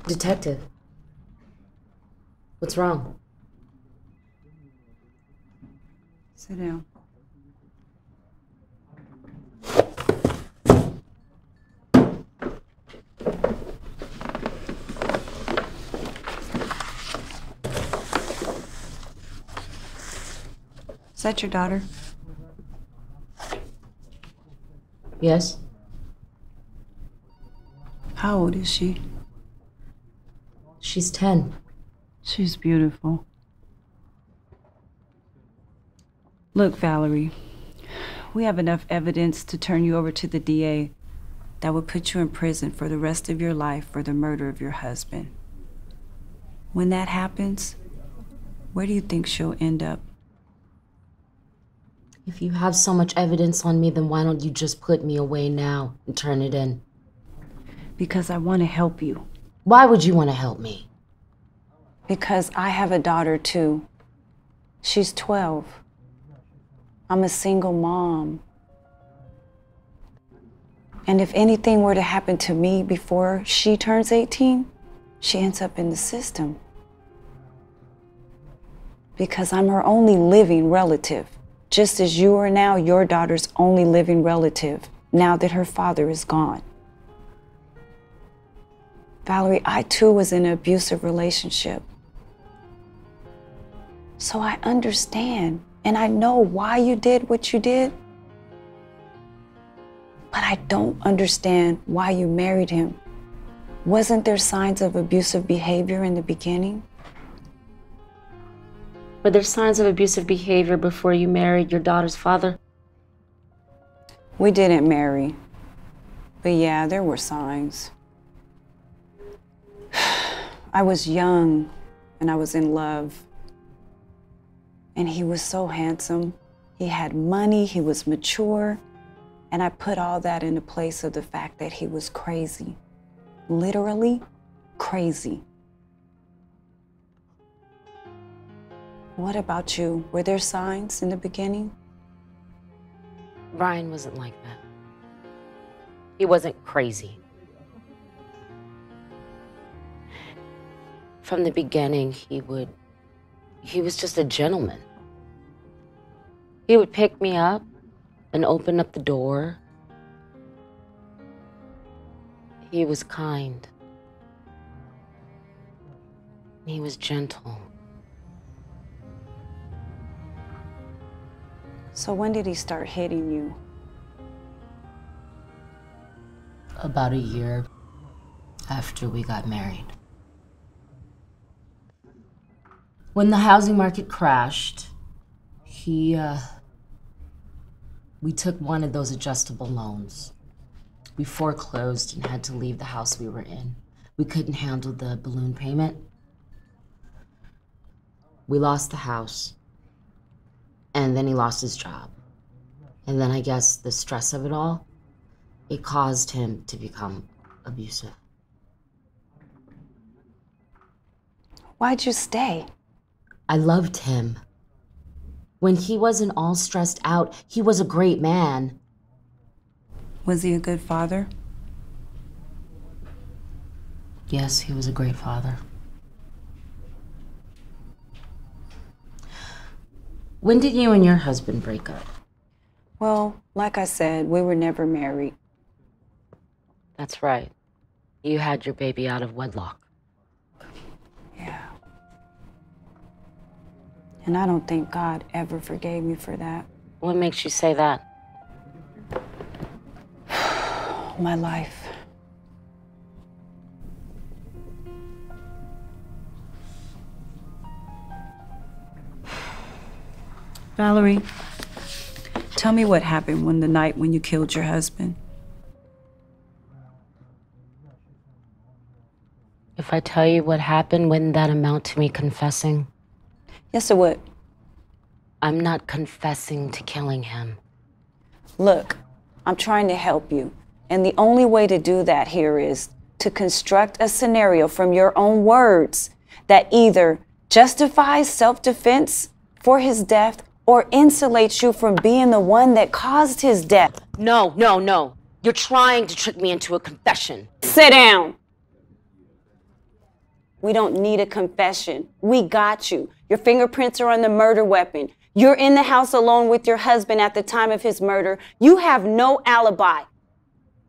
Detective, what's wrong? Sit down. Is that your daughter? Yes? How old is she? She's 10. She's beautiful. Look, Valerie, we have enough evidence to turn you over to the DA that would put you in prison for the rest of your life for the murder of your husband. When that happens, where do you think she'll end up? If you have so much evidence on me, then why don't you just put me away now and turn it in? Because I want to help you. Why would you want to help me? Because I have a daughter too. She's 12. I'm a single mom. And if anything were to happen to me before she turns 18, she ends up in the system. Because I'm her only living relative. Just as you are now your daughter's only living relative, now that her father is gone. Valerie, I too was in an abusive relationship. So I understand, and I know why you did what you did. But I don't understand why you married him. Wasn't there signs of abusive behavior in the beginning? Were there signs of abusive behavior before you married your daughter's father? We didn't marry. But yeah, there were signs. I was young and I was in love. And he was so handsome. He had money, he was mature. And I put all that into place of the fact that he was crazy. Literally crazy. What about you? Were there signs in the beginning? Ryan wasn't like that. He wasn't crazy. From the beginning, he was just a gentleman. He would pick me up and open up the door. He was kind. He was gentle. So when did he start hitting you? About a year after we got married. When the housing market crashed, we took one of those adjustable loans. We foreclosed and had to leave the house we were in. We couldn't handle the balloon payment. We lost the house. And then he lost his job. And then I guess the stress of it all, it caused him to become abusive. Why'd you stay? I loved him. When he wasn't all stressed out, he was a great man. Was he a good father? Yes, he was a great father. When did you and your husband break up? Well, like I said, we were never married. That's right. You had your baby out of wedlock. Yeah. And I don't think God ever forgave me for that. What makes you say that? My life. Valerie, tell me what happened the night when you killed your husband. If I tell you what happened, wouldn't that amount to me confessing? Yes, it would. I'm not confessing to killing him. Look, I'm trying to help you. And the only way to do that here is to construct a scenario from your own words that either justifies self-defense for his death or insulates you from being the one that caused his death. No, no, no. You're trying to trick me into a confession. Sit down. We don't need a confession. We got you. Your fingerprints are on the murder weapon. You're in the house alone with your husband at the time of his murder. You have no alibi.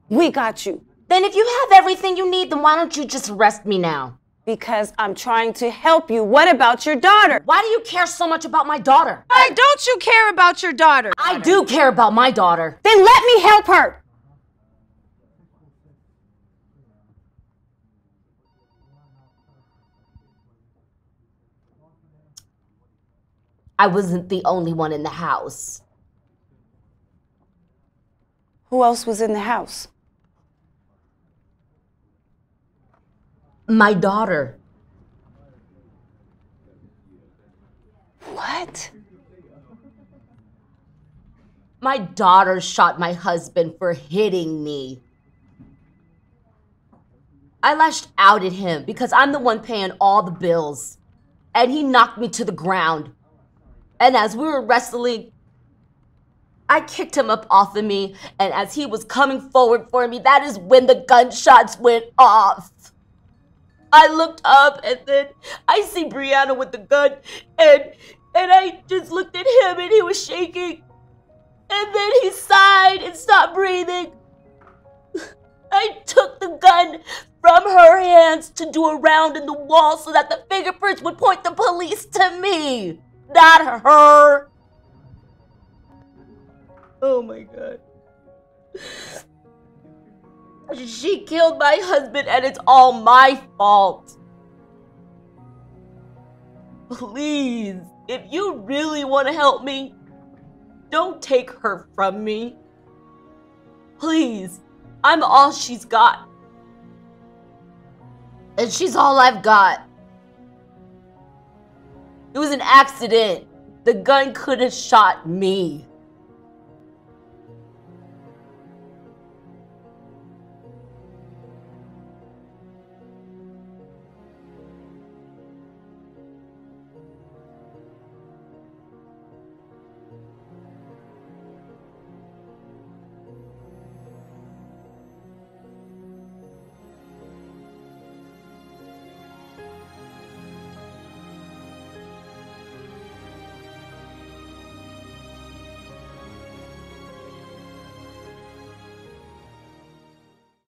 We got you. Then if you have everything you need, then why don't you just arrest me now? Because I'm trying to help you. What about your daughter? Why do you care so much about my daughter? Why don't you care about your daughter? I do care about my daughter. Then let me help her. I wasn't the only one in the house. Who else was in the house? My daughter. What? My daughter shot my husband for hitting me. I lashed out at him because I'm the one paying all the bills. And he knocked me to the ground. And as we were wrestling, I kicked him up off of me. And as he was coming forward for me, that is when the gunshots went off. I looked up and then I see Brianna with the gun. And I just looked at him and he was shaking. And then he sighed and stopped breathing. I took the gun from her hands to do a round in the wall so that the fingerprints would point the police to me. Not her. Oh my God. She killed my husband and it's all my fault. Please, if you really want to help me, don't take her from me. Please, I'm all she's got. And she's all I've got. It was an accident. The gun could have shot me.